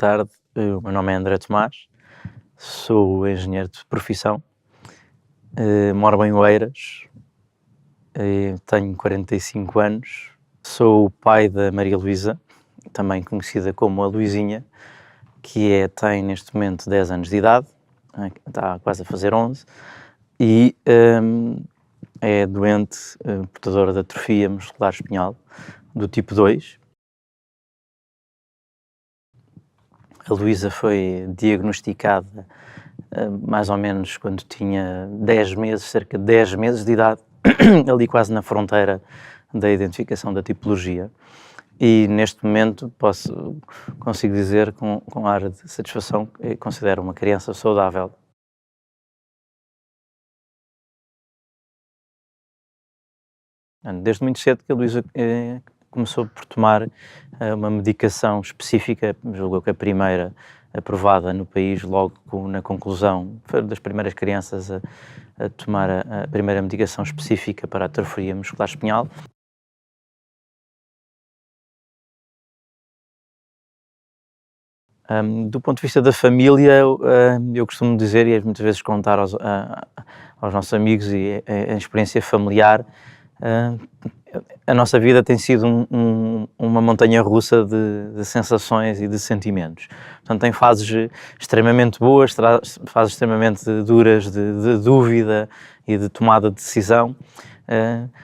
tarde. O meu nome é André Tomás, sou engenheiro de profissão, moro em Oeiras, tenho 45 anos, sou o pai da Maria Luísa, também conhecida como a Luizinha, que tem neste momento 10 anos de idade, está quase a fazer 11, e é doente, portadora de atrofia muscular espinhal, do tipo 2. A Luísa foi diagnosticada mais ou menos quando tinha 10 meses, cerca de 10 meses de idade, ali quase na fronteira da identificação da tipologia. E neste momento consigo dizer com ar de satisfação que considero uma criança saudável. Desde muito cedo que a Luísa começou por tomar uma medicação específica, julgo que a primeira aprovada no país logo na conclusão, foi das primeiras crianças a tomar a primeira medicação específica para a atrofia muscular espinhal. Do ponto de vista da família, eu costumo dizer e muitas vezes contar aos nossos amigos e em experiência familiar, a nossa vida tem sido uma montanha-russa de sensações e de sentimentos. Portanto, tem fases extremamente boas, fases extremamente duras de dúvida e de tomada de decisão.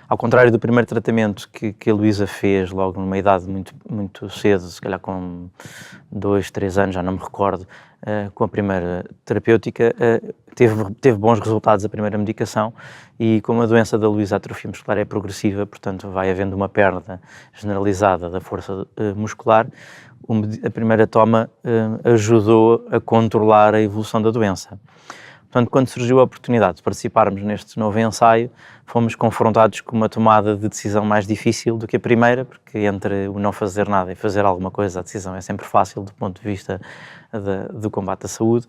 Ao contrário do primeiro tratamento que a Luísa fez logo numa idade muito cedo, se calhar com 2, 3 anos, já não me recordo, com a primeira terapêutica, teve bons resultados a primeira medicação e como a doença da Luísa, a atrofia muscular é progressiva, portanto vai havendo uma perda generalizada da força muscular, a primeira toma ajudou a controlar a evolução da doença. Portanto, quando surgiu a oportunidade de participarmos neste novo ensaio, fomos confrontados com uma tomada de decisão mais difícil do que a primeira, porque entre o não fazer nada e fazer alguma coisa, a decisão é sempre fácil do ponto de vista do combate à saúde.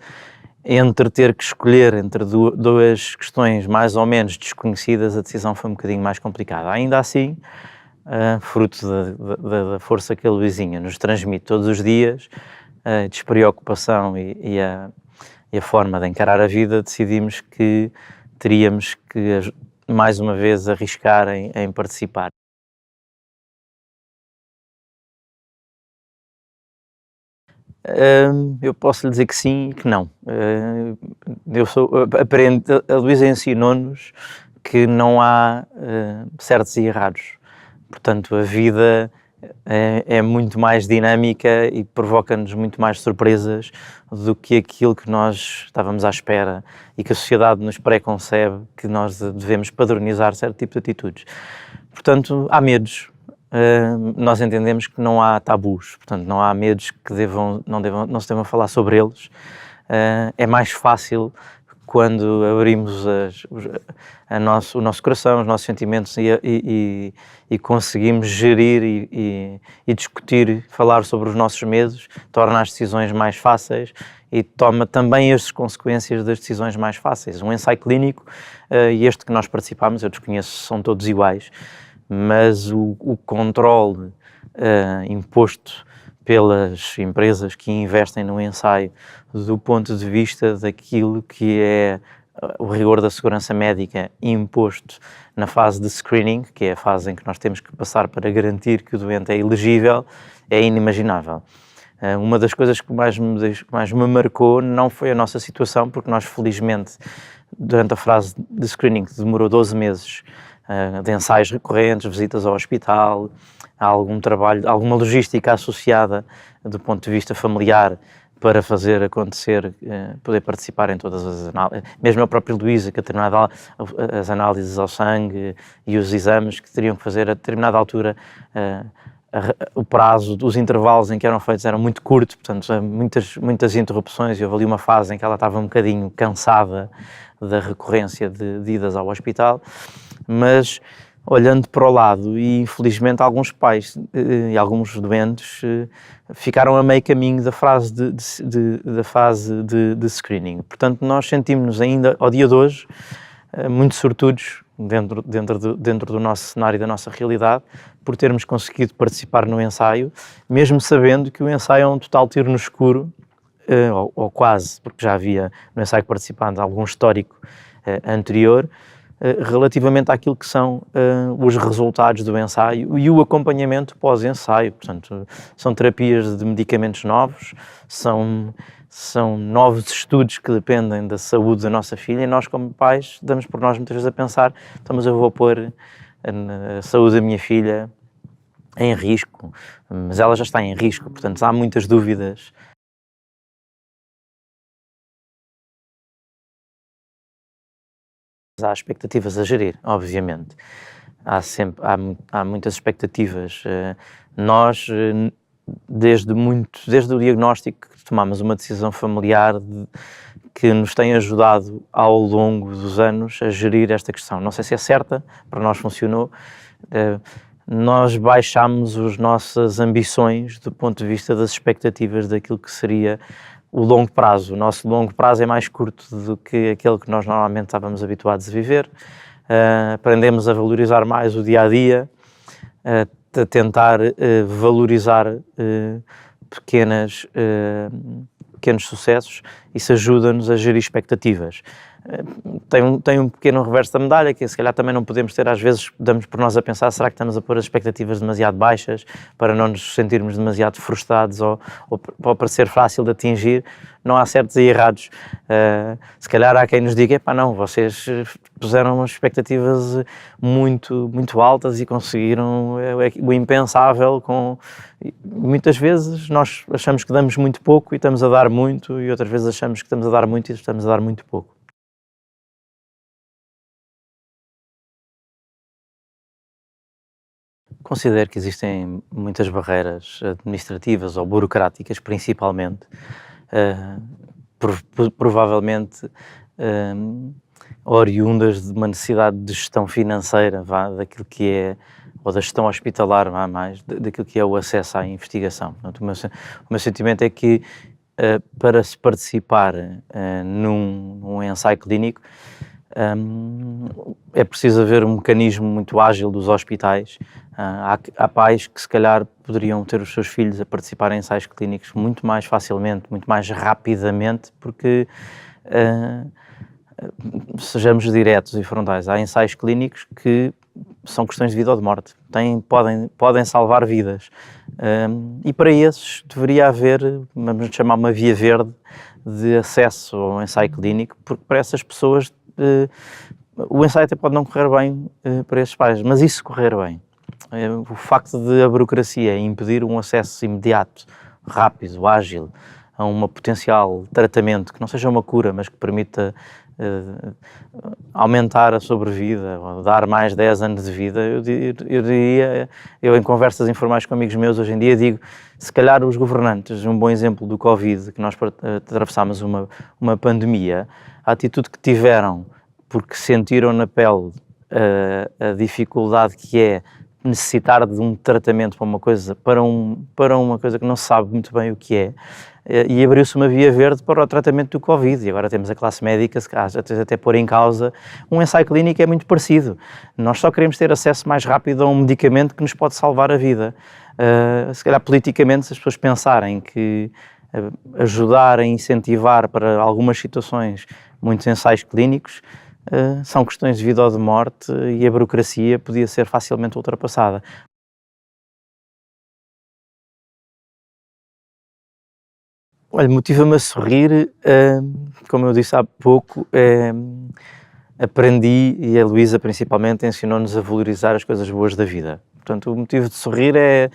Entre ter que escolher entre duas questões mais ou menos desconhecidas, a decisão foi um bocadinho mais complicada. Ainda assim, fruto da força que a Luizinha nos transmite todos os dias, a despreocupação e a forma de encarar a vida, decidimos que teríamos que mais uma vez arriscar em participar. Eu posso lhe dizer que sim e que não. A Luísa ensinou-nos que não há certos e errados. Portanto, a vida é muito mais dinâmica e provoca-nos muito mais surpresas do que aquilo que nós estávamos à espera e que a sociedade nos preconcebe que nós devemos padronizar certo tipo de atitudes. Portanto, há medos. Nós entendemos que não há tabus, portanto, não há medos que não se devam falar sobre eles. É mais fácil quando abrimos o nosso coração, os nossos sentimentos e conseguimos gerir e discutir, falar sobre os nossos medos, torna as decisões mais fáceis e toma também as consequências das decisões mais fáceis. Um ensaio clínico, e este que nós participamos, eu desconheço se são todos iguais, mas o controle imposto pelas empresas que investem no ensaio do ponto de vista daquilo que é o rigor da segurança médica imposto na fase de screening, que é a fase em que nós temos que passar para garantir que o doente é elegível, é inimaginável. Uma das coisas que mais me marcou não foi a nossa situação, porque nós felizmente, durante a fase de screening, que demorou 12 meses, de ensaios recorrentes, visitas ao hospital, há algum trabalho, alguma logística associada do ponto de vista familiar para fazer acontecer, poder participar em todas as análises, mesmo a própria Luísa, que a determinada as análises ao sangue e os exames que teriam que fazer a determinada altura, o prazo dos intervalos em que eram feitos eram muito curtos, portanto muitas interrupções, e houve ali uma fase em que ela estava um bocadinho cansada da recorrência de idas ao hospital, mas olhando para o lado, e infelizmente alguns pais e alguns doentes ficaram a meio caminho da fase de screening. Portanto, nós sentimos-nos ainda, ao dia de hoje, muito sortudos dentro do nosso cenário, da nossa realidade, por termos conseguido participar no ensaio, mesmo sabendo que o ensaio é um total tiro no escuro, ou quase, porque já havia no ensaio participante algum histórico anterior, relativamente àquilo que são os resultados do ensaio e o acompanhamento pós-ensaio. Portanto, são terapias de medicamentos novos, são novos estudos que dependem da saúde da nossa filha, e nós, como pais, damos por nós muitas vezes a pensar: então, mas eu vou pôr a saúde da minha filha em risco, mas ela já está em risco. Portanto, há muitas dúvidas. Há expectativas a gerir, obviamente. Há muitas expectativas. Nós, desde o diagnóstico, tomamos uma decisão familiar que nos tem ajudado ao longo dos anos a gerir esta questão. Não sei se é certa, para nós funcionou. Nós baixámos as nossas ambições do ponto de vista das expectativas daquilo que seria o longo prazo. O nosso longo prazo é mais curto do que aquele que nós normalmente estávamos habituados a viver. Aprendemos a valorizar mais o dia-a-dia, a tentar valorizar pequenos sucessos. Isso ajuda-nos a gerir expectativas. Tem um pequeno reverso da medalha, que se calhar também não podemos ter, às vezes damos por nós a pensar: será que estamos a pôr as expectativas demasiado baixas para não nos sentirmos demasiado frustrados ou para ser fácil de atingir? Não há certos e errados. Se calhar há quem nos diga: epá, não, vocês puseram expectativas muito, muito altas e conseguiram o impensável. Muitas vezes nós achamos que damos muito pouco e estamos a dar muito, e outras vezes achamos que estamos a dar muito e estamos a dar muito pouco. Considero que existem muitas barreiras administrativas ou burocráticas, principalmente, provavelmente oriundas de uma necessidade de gestão financeira, daquilo que é, ou da gestão hospitalar, daquilo que é o acesso à investigação. Portanto, o meu sentimento é que, para se participar num ensaio clínico, é preciso haver um mecanismo muito ágil dos hospitais. Há pais que se calhar poderiam ter os seus filhos a participar em ensaios clínicos muito mais facilmente, muito mais rapidamente, porque, sejamos diretos e frontais, há ensaios clínicos que são questões de vida ou de morte, podem salvar vidas, e para esses deveria haver, vamos chamar, uma via verde de acesso ao ensaio clínico, porque para essas pessoas o ensaio até pode não correr bem para esses pais, mas e se correr bem? O facto de a burocracia impedir um acesso imediato, rápido, ágil, a um potencial tratamento que não seja uma cura, mas que permita aumentar a sobrevida, ou dar mais 10 anos de vida, eu em conversas informais com amigos meus hoje em dia digo: se calhar os governantes, um bom exemplo do Covid, que nós atravessámos uma pandemia, a atitude que tiveram, porque sentiram na pele a dificuldade que é necessitar de um tratamento para uma coisa, para uma coisa que não se sabe muito bem o que é, e abriu-se uma via verde para o tratamento do Covid, e agora temos a classe médica até pôr em causa. Um ensaio clínico é muito parecido. Nós só queremos ter acesso mais rápido a um medicamento que nos pode salvar a vida. Se calhar politicamente, se as pessoas pensarem que ajudar a incentivar para algumas situações muitos ensaios clínicos, são questões de vida ou de morte, e a burocracia podia ser facilmente ultrapassada. Olha, motiva-me a sorrir, como eu disse há pouco, aprendi, e a Luísa principalmente ensinou-nos a valorizar as coisas boas da vida. Portanto, o motivo de sorrir é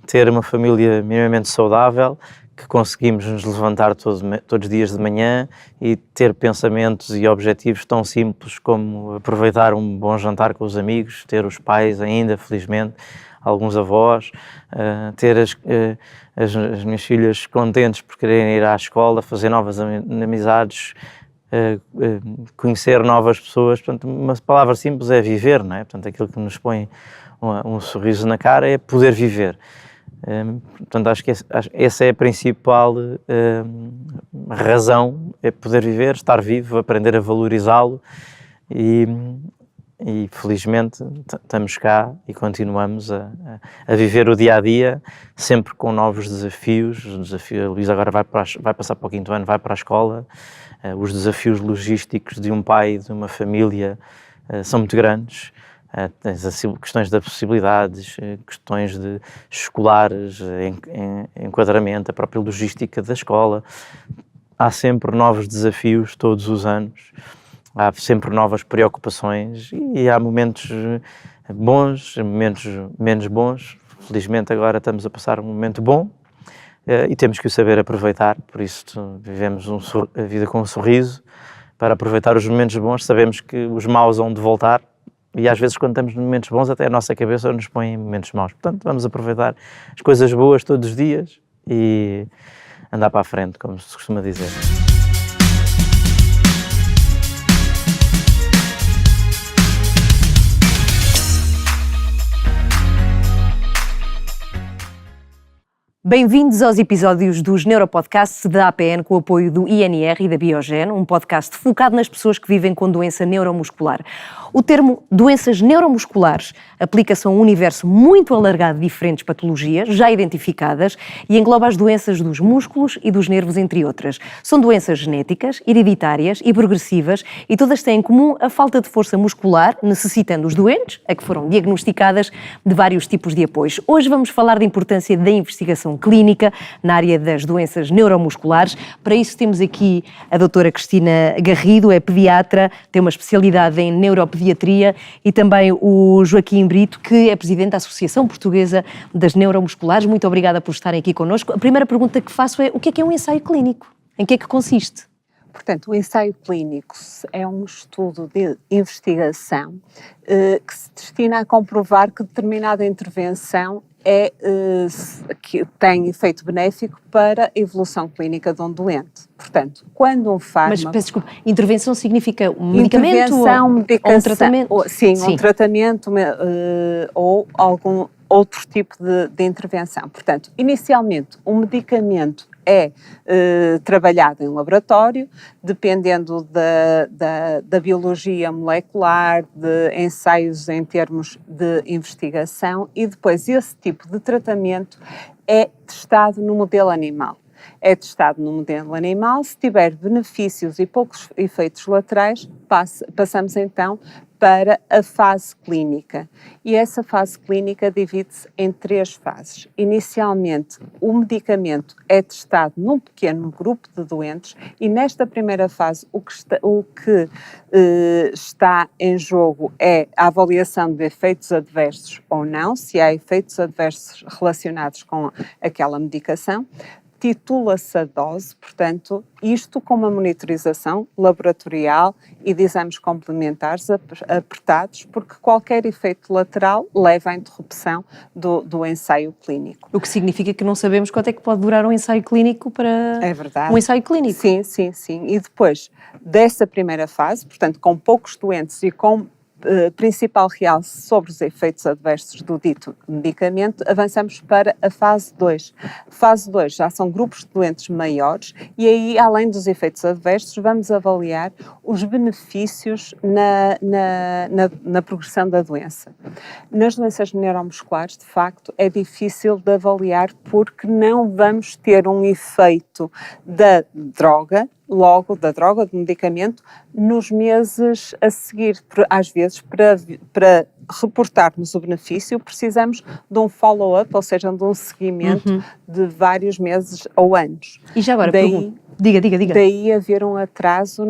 ter uma família minimamente saudável, que conseguimos nos levantar todos os dias de manhã e ter pensamentos e objetivos tão simples como aproveitar um bom jantar com os amigos, ter os pais ainda, felizmente, alguns avós, ter as minhas filhas contentes por quererem ir à escola, fazer novas amizades, conhecer novas pessoas. Portanto, uma palavra simples é viver, não é? Portanto, aquilo que nos põe um sorriso na cara é poder viver. Portanto, acho que essa é a principal razão, é poder viver, estar vivo, aprender a valorizá-lo, e e felizmente estamos cá e continuamos a viver o dia-a-dia, sempre com novos desafios. A Luísa agora vai passar para o 5º ano, vai para a escola. Os desafios logísticos de um pai e de uma família são muito grandes. Tens questões de acessibilidades, questões de escolares, enquadramento, a própria logística da escola. Há sempre novos desafios todos os anos, há sempre novas preocupações e há momentos bons, momentos menos bons. Felizmente agora estamos a passar um momento bom e temos que o saber aproveitar, por isso vivemos a vida com um sorriso para aproveitar os momentos bons. Sabemos que os maus vão de voltar. E às vezes quando estamos em momentos bons até a nossa cabeça nos põe em momentos maus. Portanto, vamos aproveitar as coisas boas todos os dias e andar para a frente, como se costuma dizer. Bem-vindos aos episódios dos Neuropodcasts da APN com o apoio do INR e da Biogen, um podcast focado nas pessoas que vivem com doença neuromuscular. O termo doenças neuromusculares aplica-se a um universo muito alargado de diferentes patologias já identificadas e engloba as doenças dos músculos e dos nervos, entre outras. São doenças genéticas, hereditárias e progressivas e todas têm em comum a falta de força muscular, necessitando os doentes, a que foram diagnosticadas, de vários tipos de apoios. Hoje vamos falar da importância da investigação clínica na área das doenças neuromusculares. Para isso temos aqui a doutora Cristina Garrido, é pediatra, tem uma especialidade em neuropediatria, e também o Joaquim Brito, que é presidente da Associação Portuguesa das Neuromusculares. Muito obrigada por estarem aqui connosco. A primeira pergunta que faço é: o que é um ensaio clínico? Em que é que consiste? Portanto, o ensaio clínico é um estudo de investigação que se destina a comprovar que determinada intervenção que tem efeito benéfico para a evolução clínica de um doente. Portanto, quando um fármaco... Mas, peço desculpa, intervenção significa um medicamento medicação, ou um tratamento? Sim, um tratamento ou algum outro tipo de intervenção. Portanto, inicialmente, um medicamento é trabalhado em laboratório, dependendo da biologia molecular, de ensaios em termos de investigação, e depois esse tipo de tratamento é testado no modelo animal. É testado no modelo animal, se tiver benefícios e poucos efeitos laterais, passamos então para a fase clínica. E essa fase clínica divide-se em 3 fases. Inicialmente, o medicamento é testado num pequeno grupo de doentes e nesta primeira fase o que está em jogo é a avaliação de efeitos adversos ou não, se há efeitos adversos relacionados com aquela medicação. Titula-se a dose, portanto, isto com uma monitorização laboratorial e de exames complementares apertados, porque qualquer efeito lateral leva à interrupção do ensaio clínico. O que significa que não sabemos quanto é que pode durar um ensaio clínico para... É verdade. Um ensaio clínico. Sim, sim, sim. E depois dessa primeira fase, portanto, com poucos doentes e com principal realce sobre os efeitos adversos do dito medicamento, avançamos para a fase 2. Fase 2 já são grupos de doentes maiores e aí, além dos efeitos adversos, vamos avaliar os benefícios na progressão da doença. Nas doenças neuromusculares, de facto, é difícil de avaliar porque não vamos ter um efeito da droga, do medicamento, nos meses a seguir. Às vezes, para reportarmos o benefício, precisamos de um follow-up, ou seja, de um seguimento de vários meses ou anos. E já agora, diga. Daí haver um atraso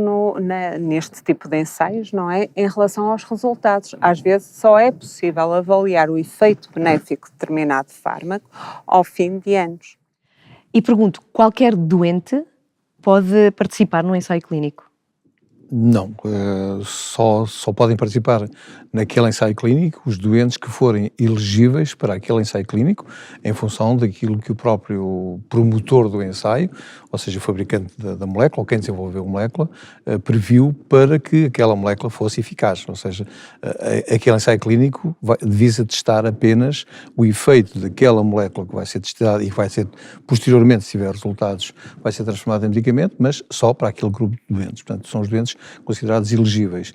neste tipo de ensaios, não é? Em relação aos resultados. Às vezes só é possível avaliar o efeito benéfico de determinado fármaco ao fim de anos. E pergunto, qualquer doente pode participar num ensaio clínico? Não, só podem participar naquele ensaio clínico os doentes que forem elegíveis para aquele ensaio clínico em função daquilo que o próprio promotor do ensaio, ou seja, o fabricante da molécula, ou quem desenvolveu a molécula, previu para que aquela molécula fosse eficaz. Ou seja, aquele ensaio clínico visa testar apenas o efeito daquela molécula que vai ser testada e que vai ser, posteriormente, se tiver resultados, vai ser transformada em medicamento, mas só para aquele grupo de doentes. Portanto, são os doentes considerados elegíveis.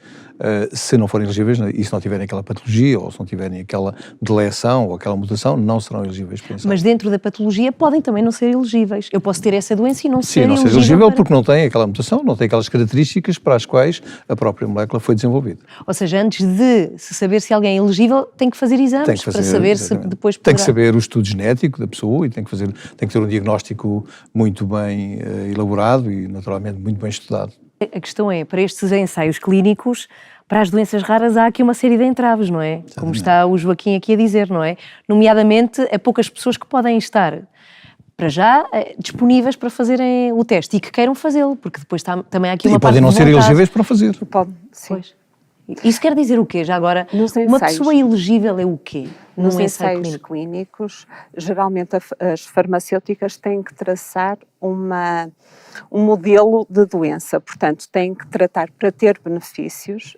Se não forem elegíveis e se não tiverem aquela patologia ou se não tiverem aquela deleção ou aquela mutação, não serão elegíveis para ensaio. Mas dentro da patologia podem também não ser elegíveis. Eu posso ter essa doença e não ser não ser elegível elegível para... porque não tem aquela mutação, não tem aquelas características para as quais a própria molécula foi desenvolvida. Ou seja, antes de se saber se alguém é elegível, tem que fazer exames Tem que fazer, para saber exatamente. se depois Tem poderá... que saber o estudo genético da pessoa e tem que ter um diagnóstico muito bem elaborado e naturalmente muito bem estudado. A questão é, para estes ensaios clínicos, para as doenças raras há aqui uma série de entraves, não é? Exatamente. Como está o Joaquim aqui a dizer, não é? Nomeadamente, é poucas pessoas que podem estar, para já, disponíveis para fazerem o teste e que queiram fazê-lo, porque depois também há aqui uma parte de podem não ser vontade. elegíveis para fazer. Pode, sim. Pois. Isso quer dizer o quê? Já agora, uma pessoa elegível é o quê? Nos ensaios clínicos, geralmente as farmacêuticas têm que traçar um modelo de doença, portanto, têm que tratar para ter benefícios,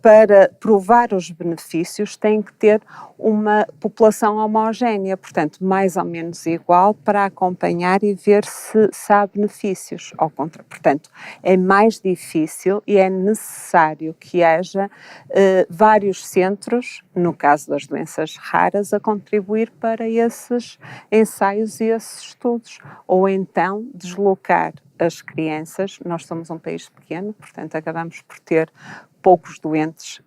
para provar os benefícios, têm que ter uma população homogénea, portanto, mais ou menos igual, para acompanhar e ver se há benefícios. Ao contrário, portanto, é mais difícil e é necessário que haja vários centros, no caso das doenças raras, a contribuir para esses ensaios e esses estudos, ou então deslocar as crianças. Nós somos um país pequeno, portanto acabamos por ter poucos doentes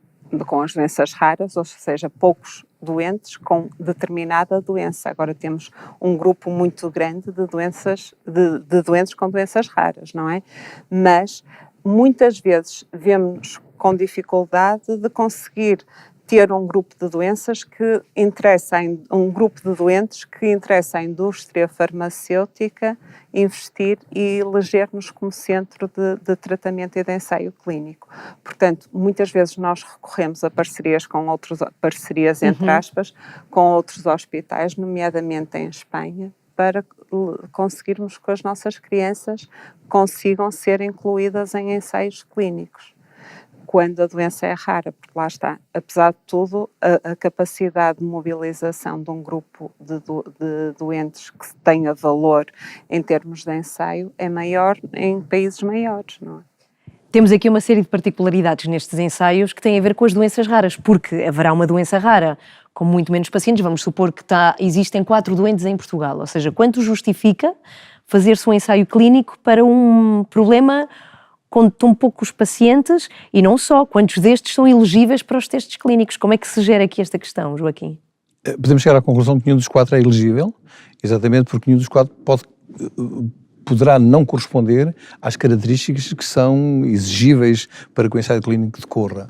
com as doenças raras, ou seja, poucos doentes com determinada doença. Agora temos um grupo muito grande de doentes com doenças raras, não é? Mas muitas vezes vemos com dificuldade de conseguir ter um grupo de doenças que interessa, um grupo de doentes que interessa à indústria farmacêutica investir e eleger-nos como centro de tratamento e de ensaio clínico. Portanto, muitas vezes nós recorremos a parcerias com outros, parcerias entre aspas, com outros hospitais, nomeadamente em Espanha, para conseguirmos que as nossas crianças consigam ser incluídas em ensaios clínicos, quando a doença é rara, porque lá está, apesar de tudo, a capacidade de mobilização de um grupo de doentes que tenha valor em termos de ensaio é maior em países maiores, não é? Temos aqui uma série de particularidades nestes ensaios que têm a ver com as doenças raras, porque haverá uma doença rara com muito menos pacientes. Vamos supor que existem 4 doentes em Portugal, ou seja, quanto justifica fazer-se um ensaio clínico para um problema com tão poucos pacientes e não só, quantos destes são elegíveis para os testes clínicos? Como é que se gera aqui esta questão, Joaquim? Podemos chegar à conclusão que nenhum dos 4 é elegível, exatamente porque nenhum dos 4 poderá não corresponder às características que são exigíveis para que o ensaio clínico decorra.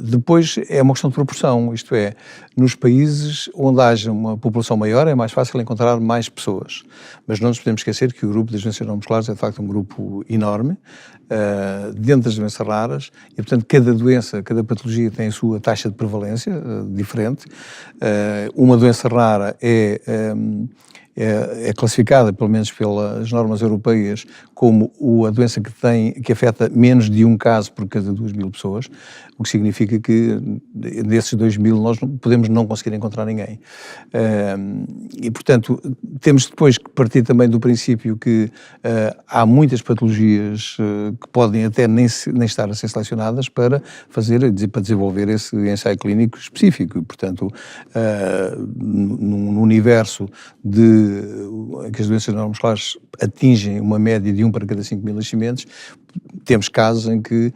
Depois é uma questão de proporção, isto é, nos países onde haja uma população maior é mais fácil encontrar mais pessoas, mas não nos podemos esquecer que o grupo das doenças não musculares é de facto um grupo enorme, dentro das doenças raras, e portanto cada doença, cada patologia tem a sua taxa de prevalência diferente. Uma doença rara é classificada, pelo menos pelas normas europeias, como a doença que afeta menos de um caso por cada 2.000 pessoas, o que significa que desses 2.000 nós podemos não conseguir encontrar ninguém. E, portanto, temos depois que partir também do princípio que há muitas patologias que podem até nem estar a ser selecionadas para desenvolver esse ensaio clínico específico. E, portanto, no universo que as doenças neuromusculares atingem uma média de 1 para cada 5.000 nascimentos, temos casos em que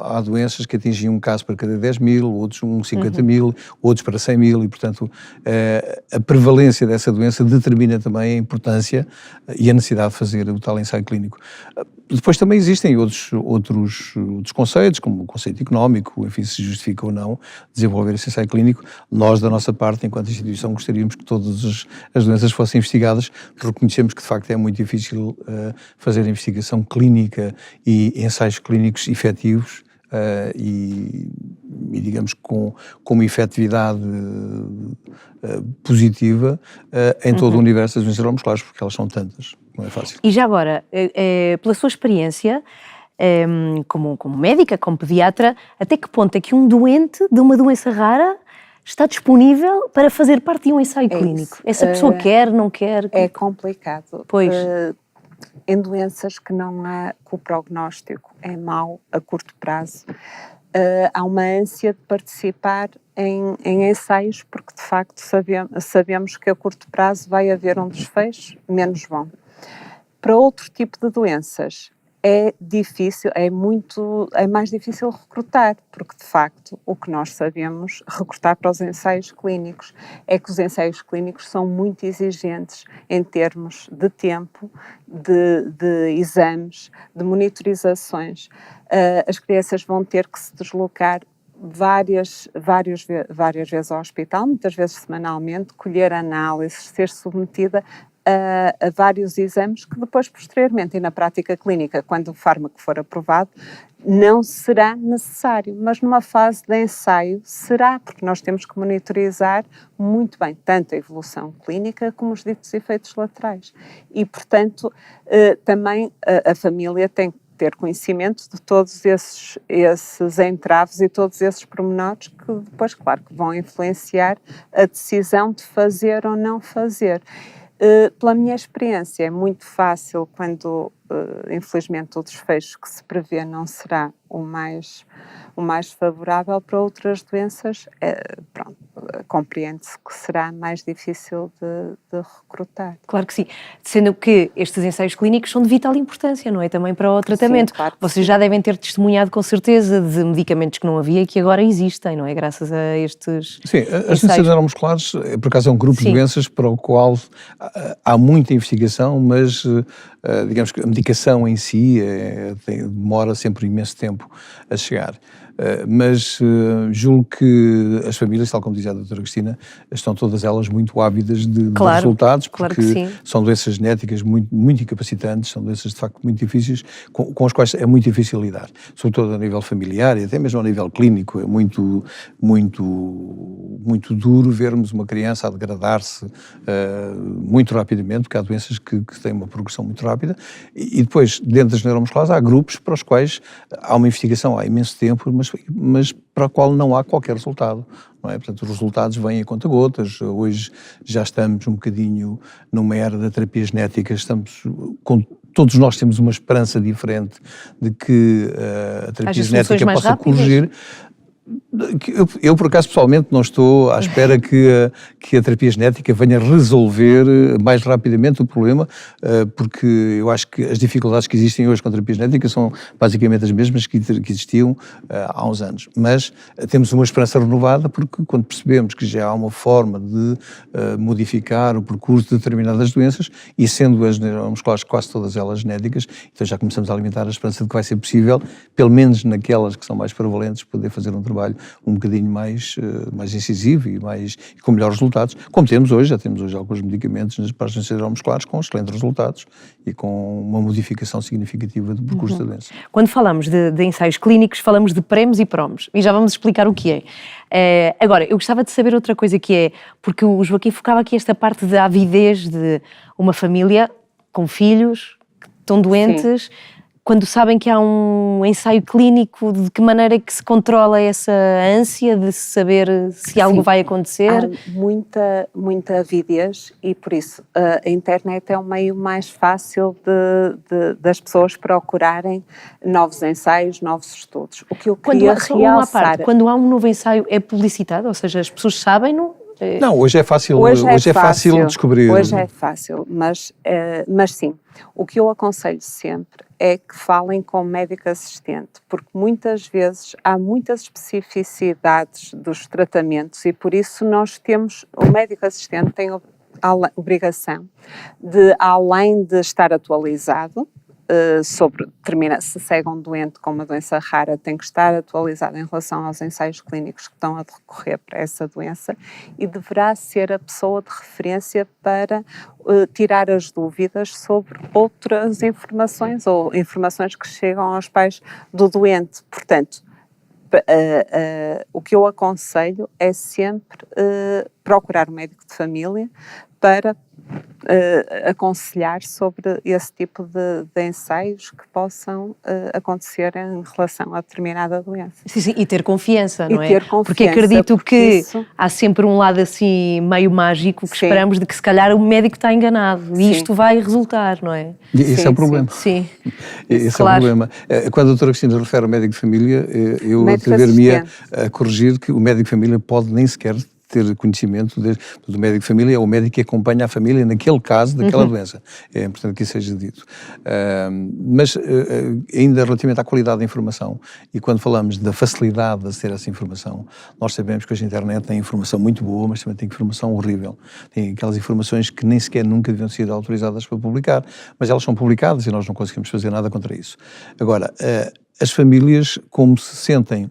há doenças que atingem um caso para cada 10.000, outros 50.000, outros para 100.000 e, portanto, a prevalência dessa doença determina também a importância e a necessidade de fazer o tal ensaio clínico. Depois também existem outros conceitos, como o conceito económico, enfim, se justifica ou não desenvolver esse ensaio clínico. Nós, da nossa parte, enquanto instituição, gostaríamos que todas as doenças fossem investigadas, porque reconhecemos que, de facto, é muito difícil fazer investigação clínica e ensaios clínicos efetivos e digamos, com uma efetividade positiva em todo o universo das doenças neuromusculares, porque elas são tantas. Não é fácil. E já agora, pela sua experiência, como médica, como pediatra, até que ponto é que um doente de uma doença rara está disponível para fazer parte de um ensaio clínico? Isso. Essa pessoa quer, não quer? É complicado. Pois. Em doenças que que o prognóstico é mau a curto prazo, há uma ânsia de participar em ensaios, porque de facto sabemos que a curto prazo vai haver um desfecho menos bom. Para outro tipo de doenças, é difícil, é mais difícil recrutar, porque de facto o que nós sabemos recrutar para os ensaios clínicos é que os ensaios clínicos são muito exigentes em termos de tempo, de exames, de monitorizações. As crianças vão ter que se deslocar várias vezes ao hospital, muitas vezes semanalmente, colher análises, ser submetida a vários exames que depois, posteriormente, e na prática clínica, quando o fármaco for aprovado, não será necessário, mas numa fase de ensaio será, porque nós temos que monitorizar muito bem tanto a evolução clínica como os ditos efeitos laterais. E, portanto, também a família tem que ter conhecimento de todos esses entraves e todos esses pormenores que depois, claro, que vão influenciar a decisão de fazer ou não fazer. Pela minha experiência, é muito fácil quando, infelizmente, o desfecho que se prevê não será o mais favorável. Para outras doenças, compreende-se que será mais difícil de recrutar. Claro que sim, sendo que estes ensaios clínicos são de vital importância, não é? Também para o tratamento. Sim, claro que Vocês sim. já devem ter testemunhado com certeza de medicamentos que não havia e que agora existem, não é? Graças a estes Sim, as doenças neuromusculares, por acaso, é um grupo Sim. de doenças para o qual há muita investigação, mas digamos que a medicação em si demora sempre imenso tempo a chegar. Mas julgo que as famílias, tal como dizia a doutora Cristina, estão todas elas muito ávidas de resultados, claro porque que sim. são doenças genéticas muito, muito incapacitantes, são doenças de facto muito difíceis, com as quais é muito difícil lidar, sobretudo a nível familiar e até mesmo a nível clínico. É muito, muito, muito duro vermos uma criança a degradar-se muito rapidamente, porque há doenças que têm uma progressão muito rápida, e depois, dentro das neuromusculares, há grupos para os quais há uma investigação há imenso tempo, mas para a qual não há qualquer resultado, não é? Portanto, os resultados vêm a conta-gotas. Hoje já estamos um bocadinho numa era da terapia genética, todos nós temos uma esperança diferente de que a terapia genética possa corrigir. Eu, por acaso, pessoalmente, não estou à espera que a terapia genética venha resolver mais rapidamente o problema, porque eu acho que as dificuldades que existem hoje com a terapia genética são basicamente as mesmas que existiam há uns anos. Mas temos uma esperança renovada, porque quando percebemos que já há uma forma de modificar o percurso de determinadas doenças, e sendo as neuromusculares quase todas elas genéticas, então já começamos a alimentar a esperança de que vai ser possível, pelo menos naquelas que são mais prevalentes, poder fazer um trabalho um bocadinho mais incisivo e com melhores resultados, como temos hoje. Já temos hoje alguns medicamentos para as doenças neuromusculares com excelentes resultados e com uma modificação significativa do percurso da doença. Quando falamos de ensaios clínicos, falamos de premos e promos, e já vamos explicar o que é. Agora, eu gostava de saber outra coisa que é, porque o Joaquim focava aqui esta parte da avidez de uma família com filhos que estão doentes. Sim. Quando sabem que há um ensaio clínico, de que maneira é que se controla essa ânsia de saber se algo vai acontecer? Há muita avidez, e por isso a internet é o meio mais fácil das pessoas procurarem novos ensaios, novos estudos. O que eu queria realçar... Quando há um novo ensaio é publicitado, ou seja, as pessoas sabem-no? Não, hoje é fácil descobrir. Hoje é fácil, mas sim, o que eu aconselho sempre é que falem com o médico assistente, porque muitas vezes há muitas especificidades dos tratamentos e por isso o médico assistente tem a obrigação de, além de estar atualizado, se segue um doente com uma doença rara, tem que estar atualizado em relação aos ensaios clínicos que estão a decorrer para essa doença, e deverá ser a pessoa de referência para tirar as dúvidas sobre outras informações ou informações que chegam aos pais do doente. Portanto, o que eu aconselho é sempre procurar um médico de família para aconselhar sobre esse tipo de ensaios que possam acontecer em relação a determinada doença. Sim, e ter confiança, não é? Ter confiança, porque acredito que isso... há sempre um lado assim meio mágico que sim. esperamos de que se calhar o médico está enganado e isto vai resultar, não é? E esse é o problema. Sim. Esse claro. é o problema. Quando a doutora Cristina refere ao médico de família, eu atrever-me a corrigir que o médico de família pode nem sequer ter conhecimento do médico de família, é o médico que acompanha a família naquele caso, daquela doença. É importante que isso seja dito. Mas ainda relativamente à qualidade da informação, e quando falamos da facilidade de aceder a essa informação, nós sabemos que hoje a internet tem informação muito boa, mas também tem informação horrível. Tem aquelas informações que nem sequer nunca deviam ser autorizadas para publicar, mas elas são publicadas e nós não conseguimos fazer nada contra isso. Agora, as famílias, como se sentem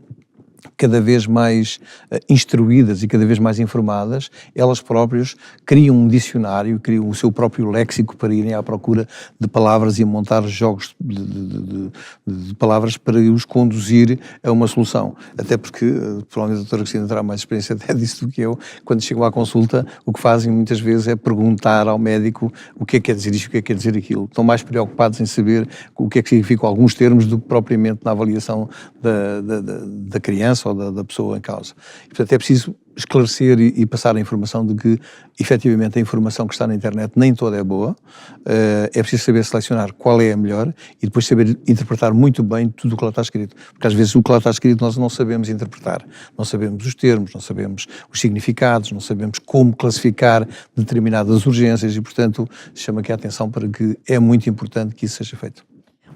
cada vez mais instruídas e cada vez mais informadas, elas próprias criam um dicionário, criam o seu próprio léxico para irem à procura de palavras e a montar jogos de palavras para os conduzir a uma solução. Até porque, provavelmente a doutora Cristina terá mais experiência até disso do que eu, quando chegam à consulta, o que fazem muitas vezes é perguntar ao médico o que é que quer dizer isto, o que é que quer dizer aquilo. Estão mais preocupados em saber o que é que significam alguns termos do que propriamente na avaliação da criança ou da pessoa em causa. E, portanto, é preciso esclarecer e passar a informação de que, efetivamente, a informação que está na internet nem toda é boa, é preciso saber selecionar qual é a melhor e depois saber interpretar muito bem tudo o que lá está escrito, porque às vezes o que lá está escrito nós não sabemos interpretar, não sabemos os termos, não sabemos os significados, não sabemos como classificar determinadas urgências e, portanto, chama aqui a atenção para que é muito importante que isso seja feito.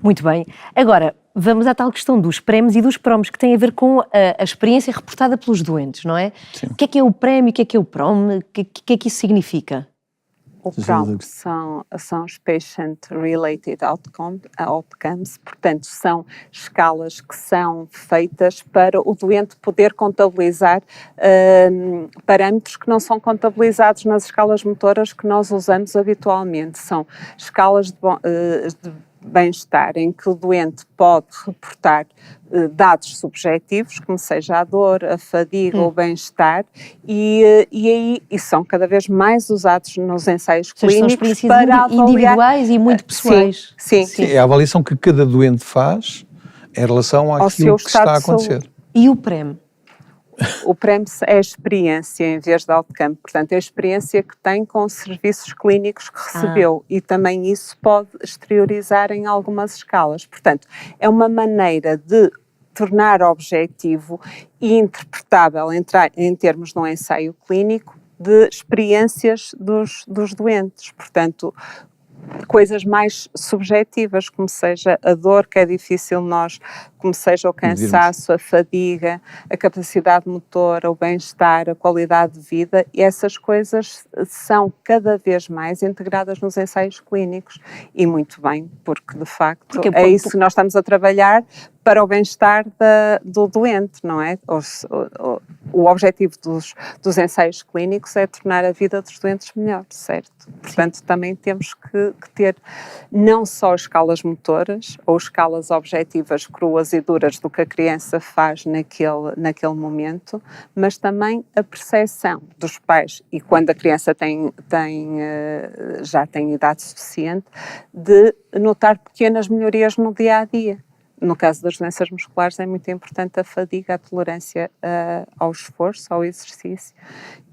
Muito bem. Agora, vamos à tal questão dos prémios e dos promos, que tem a ver com a experiência reportada pelos doentes, não é? Sim. O que é o prémio, o que é o prom, o que é que isso significa? O PROM são os Patient-Related Outcomes, portanto, são escalas que são feitas para o doente poder contabilizar parâmetros que não são contabilizados nas escalas motoras que nós usamos habitualmente. São escalas de bem-estar em que o doente pode reportar dados subjetivos, como seja a dor, a fadiga, o bem-estar, e são cada vez mais usados nos ensaios clínicos para avaliar... individuais e muito pessoais. Sim. É a avaliação que cada doente faz em relação àquilo que está a acontecer. E o PREM? O PREM é a experiência em vez de outcome, portanto é a experiência que tem com os serviços clínicos que recebeu e também isso pode exteriorizar em algumas escalas. Portanto, é uma maneira de tornar objetivo e interpretável em termos de um ensaio clínico de experiências dos doentes. Portanto, coisas mais subjetivas, como seja a dor, que é difícil como seja o cansaço, a fadiga, a capacidade motora, o bem-estar, a qualidade de vida, e essas coisas são cada vez mais integradas nos ensaios clínicos, e muito bem, porque de facto é isso que nós estamos a trabalhar para o bem-estar do doente, não é? O objetivo dos ensaios clínicos é tornar a vida dos doentes melhor, certo? Portanto, também temos que ter não só escalas motoras ou escalas objetivas cruas e duras do que a criança faz naquele momento, mas também a percepção dos pais, e quando a criança já tem idade suficiente, de notar pequenas melhorias no dia-a-dia. No caso das doenças musculares é muito importante a fadiga, a tolerância ao esforço, ao exercício,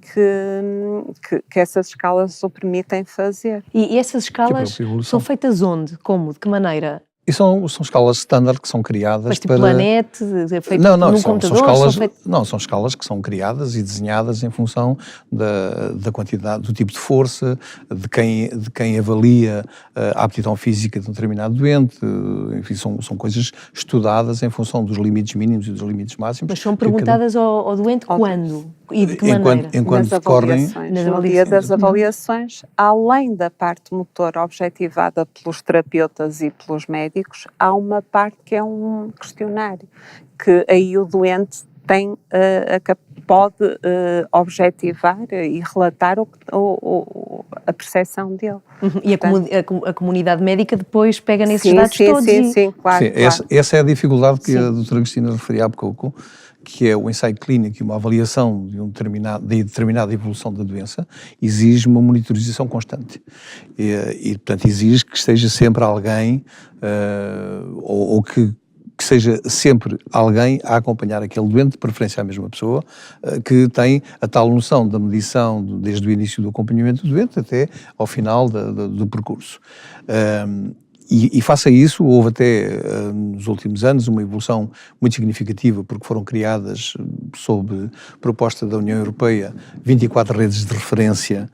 que essas escalas o permitem fazer. E essas escalas são feitas onde? Como? De que maneira? E são escalas standard que são criadas mas tipo Planete, feito num computador? São escalas que são criadas e desenhadas em função da quantidade, do tipo de força, de quem avalia a aptidão física de um determinado doente, enfim, são coisas estudadas em função dos limites mínimos e dos limites máximos. Mas são perguntadas ao doente quando? E de que maneira? Enquanto decorrem... No dia das avaliações, além da parte motora objetivada pelos terapeutas e pelos médicos, há uma parte que é um questionário, que aí o doente pode objetivar e relatar a percepção dele. E portanto, a comunidade médica depois pega nesses dados todos? Sim, claro. Essa é a dificuldade que a doutora Cristina referia há pouco, que é o ensaio clínico e uma avaliação de determinada evolução da doença, exige uma monitorização constante. Portanto, exige que esteja sempre alguém, ou que seja sempre alguém a acompanhar aquele doente, de preferência a mesma pessoa, que tem a tal noção da medição desde o início do acompanhamento do doente até ao final do percurso. E face a isso, houve até nos últimos anos uma evolução muito significativa, porque foram criadas, sob proposta da União Europeia, 24 redes de referência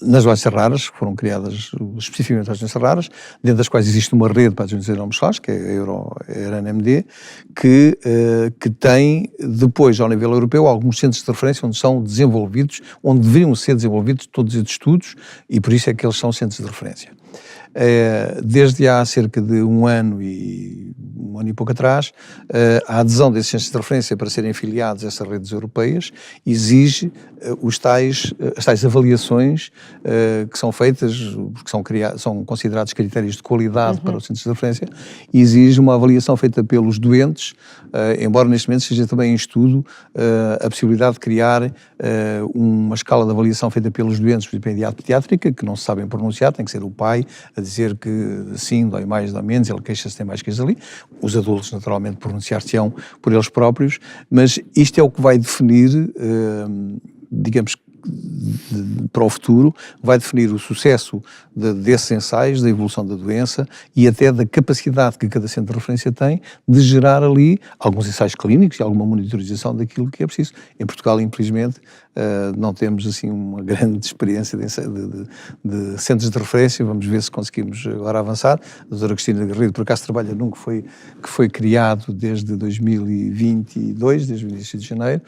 nas doenças raras, que foram criadas especificamente para as doenças raras, dentro das quais existe uma rede para as doenças neuromusculares, que é a EuroNMD, que tem depois, ao nível europeu, alguns centros de referência onde são desenvolvidos, onde deveriam ser desenvolvidos todos estes estudos, e por isso é que eles são centros de referência. Desde há cerca de um ano e pouco atrás, a adesão desses centros de referência para serem afiliados a essas redes europeias exige as tais avaliações que são feitas, porque são considerados critérios de qualidade para os centros de referência, e exige uma avaliação feita pelos doentes, embora neste momento seja também em estudo a possibilidade de criar uma escala de avaliação feita pelos doentes, por exemplo, em idade pediátrica, que não se sabem pronunciar, tem que ser o pai a dizer que sim, dói mais, dói menos, ele queixa-se, tem mais queixas ali. Os adultos, naturalmente, pronunciar-se-ão por eles próprios, mas isto é o que vai definir, digamos, para o futuro, vai definir o sucesso desses ensaios, da evolução da doença e até da capacidade que cada centro de referência tem de gerar ali alguns ensaios clínicos e alguma monitorização daquilo que é preciso. Em Portugal, infelizmente, não temos assim uma grande experiência de centros de referência. Vamos ver se conseguimos agora avançar. A doutora Cristina Garrido, por acaso, trabalha num que foi criado desde 2022, desde o início de janeiro,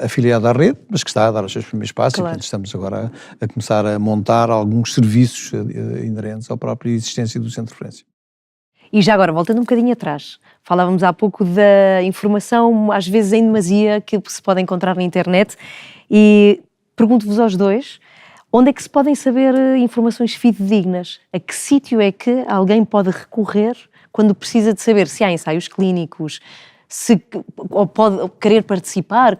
afiliado à rede, mas que está a dar os seus primeiros passos. Claro. E, portanto, estamos agora a começar a montar alguns serviços inerentes à própria existência do centro de referência. E já agora, voltando um bocadinho atrás, falávamos há pouco da informação, às vezes em demasia, que se pode encontrar na internet, e pergunto-vos aos dois, onde é que se podem saber informações fidedignas? A que sítio é que alguém pode recorrer quando precisa de saber se há ensaios clínicos, ou pode querer participar,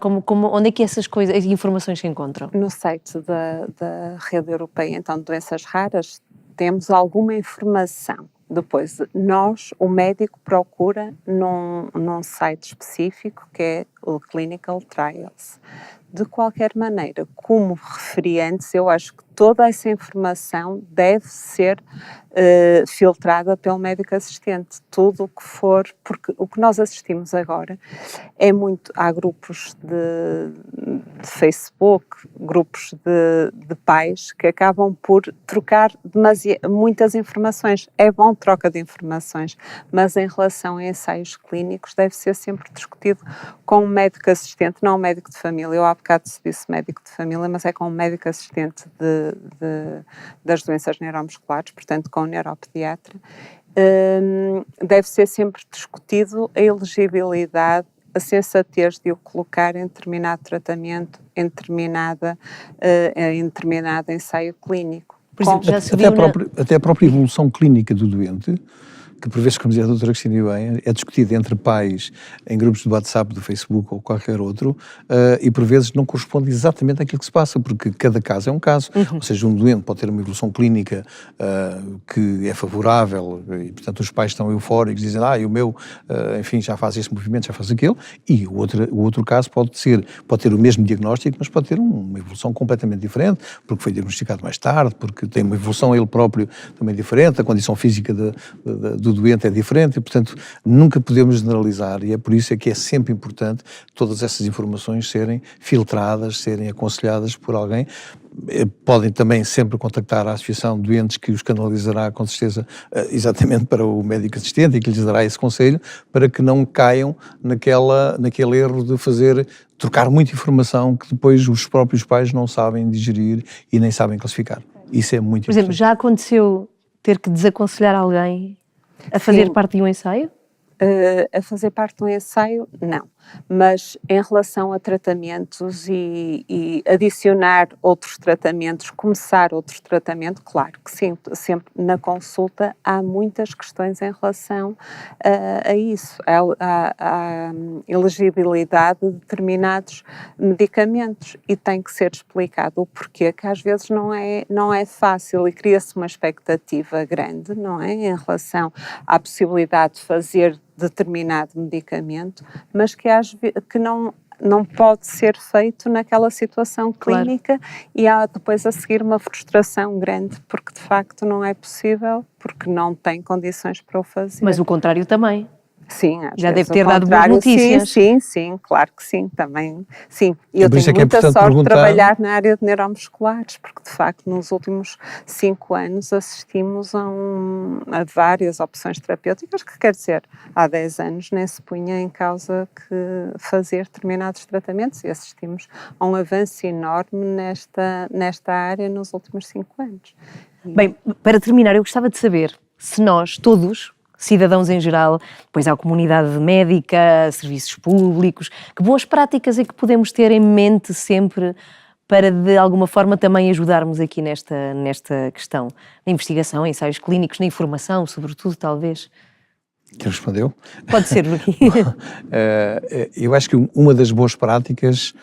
onde é que essas informações se encontram? No site da Rede Europeia, então, de Doenças Raras, temos alguma informação. Depois, o médico procura num site específico, que é o Clinical Trials. De qualquer maneira, como referi antes, eu acho que toda essa informação deve ser filtrada pelo médico assistente. Tudo o que for, porque o que nós assistimos agora há grupos de Facebook, grupos de pais que acabam por trocar muitas informações. É bom troca de informações, mas em relação a ensaios clínicos deve ser sempre discutido com um médico assistente, não um médico de família. Eu há bocado se disse médico de família, mas é com um médico assistente das doenças neuromusculares, portanto com um neuropediatra. Deve ser sempre discutido a elegibilidade, a sensatez de o colocar em determinado tratamento, em determinado ensaio clínico. Por exemplo, até a própria evolução clínica do doente, que por vezes, como dizia a doutora Cristina bem, é discutida entre pais em grupos de WhatsApp, do Facebook ou qualquer outro, e por vezes não corresponde exatamente àquilo que se passa, porque cada caso é um caso. Ou seja, um doente pode ter uma evolução clínica que é favorável e, portanto, os pais estão eufóricos, dizem, o meu, enfim, já faz esse movimento, já faz aquele, e o outro caso pode ter o mesmo diagnóstico, mas pode ter uma evolução completamente diferente, porque foi diagnosticado mais tarde, porque tem uma evolução ele próprio também diferente, a condição física do doente é diferente e, portanto, nunca podemos generalizar, e é por isso que é sempre importante todas essas informações serem filtradas, serem aconselhadas por alguém. Podem também sempre contactar a Associação de Doentes, que os canalizará com certeza exatamente para o médico assistente e que lhes dará esse conselho, para que não caiam naquele erro de trocar muita informação que depois os próprios pais não sabem digerir e nem sabem classificar. Isso é muito importante. Por exemplo, já aconteceu ter que desaconselhar alguém a fazer parte de um ensaio? A fazer parte de um ensaio, não. Mas em relação a tratamentos e adicionar outros tratamentos, começar outro tratamento, claro que sim, sempre na consulta há muitas questões em relação a isso, à elegibilidade de determinados medicamentos, e tem que ser explicado o porquê, que às vezes não é fácil, e cria-se uma expectativa grande, não é, em relação à possibilidade de fazer determinado medicamento, mas que não pode ser feito naquela situação clínica, claro. E há depois a seguir uma frustração grande, porque de facto não é possível, porque não tem condições para o fazer. Mas o contrário também. Sim, já deve ter dado boas notícias. Sim, claro que sim, também. Sim, e eu tenho muita sorte de trabalhar na área de neuromusculares, porque de facto nos últimos 5 anos assistimos a várias opções terapêuticas, que quer dizer, há 10 anos nem se punha em causa que fazer determinados tratamentos, e assistimos a um avanço enorme nesta área nos últimos 5 anos. Bem, para terminar, eu gostava de saber se nós, todos, cidadãos em geral, depois à comunidade médica, serviços públicos, que boas práticas é que podemos ter em mente sempre para de alguma forma também ajudarmos aqui nesta questão, na investigação, ensaios clínicos, na informação, sobretudo, talvez? Quem respondeu? Pode ser, Luqui. Eu acho que uma das boas práticas,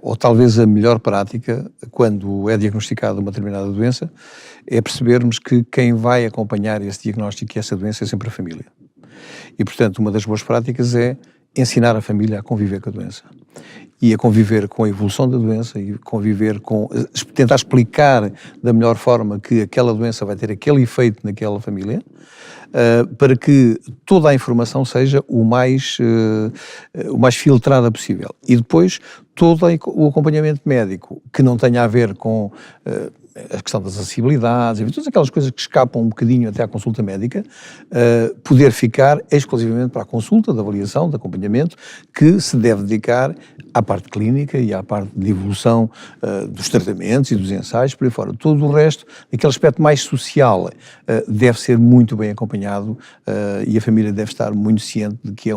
ou talvez a melhor prática, quando é diagnosticada uma determinada doença, é percebermos que quem vai acompanhar esse diagnóstico e essa doença é sempre a família. E, portanto, uma das boas práticas é ensinar a família a conviver com a doença. E a conviver com a evolução da doença, e tentar explicar da melhor forma que aquela doença vai ter aquele efeito naquela família, para que toda a informação seja o mais filtrada possível. E depois todo o acompanhamento médico, que não tenha a ver com a questão das acessibilidades, e todas aquelas coisas que escapam um bocadinho até à consulta médica, poder ficar exclusivamente para a consulta, da avaliação, de acompanhamento, que se deve dedicar à parte clínica e à parte de evolução dos tratamentos e dos ensaios, por aí fora. Todo o resto, aquele aspecto mais social, deve ser muito bem acompanhado, e a família deve estar muito ciente de que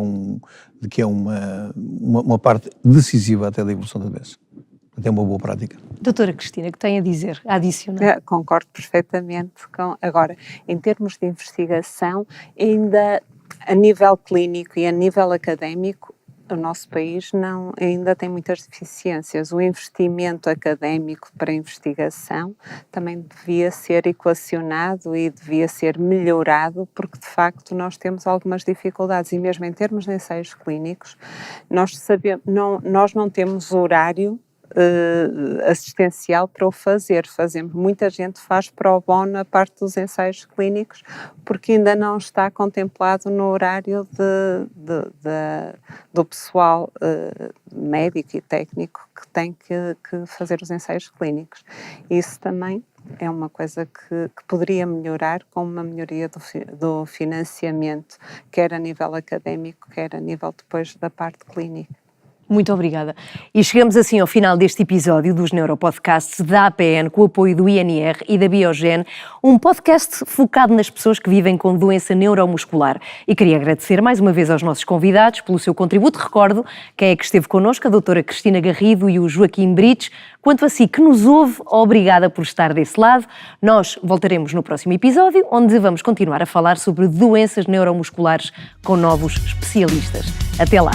é uma parte decisiva até da evolução da doença. É uma boa prática. Doutora Cristina, que tem a dizer, a adicionar? Concordo perfeitamente com... Agora, em termos de investigação, ainda a nível clínico e a nível académico, o nosso país ainda tem muitas deficiências. O investimento académico para a investigação também devia ser equacionado e devia ser melhorado, porque de facto nós temos algumas dificuldades, e mesmo em termos de ensaios clínicos, nós não temos horário assistencial para o fazer. Muita gente faz pro bono a parte dos ensaios clínicos, porque ainda não está contemplado no horário do pessoal médico e técnico que tem que fazer os ensaios clínicos. Isso também é uma coisa que poderia melhorar com uma melhoria do financiamento, quer a nível académico, quer a nível depois da parte clínica. Muito obrigada. E chegamos assim ao final deste episódio dos Neuropodcasts da APN, com o apoio do INR e da Biogen, um podcast focado nas pessoas que vivem com doença neuromuscular. E queria agradecer mais uma vez aos nossos convidados pelo seu contributo. Recordo quem é que esteve connosco, a doutora Cristina Garrido e o Joaquim Brites. Quanto a si que nos ouve, obrigada por estar desse lado. Nós voltaremos no próximo episódio, onde vamos continuar a falar sobre doenças neuromusculares com novos especialistas. Até lá!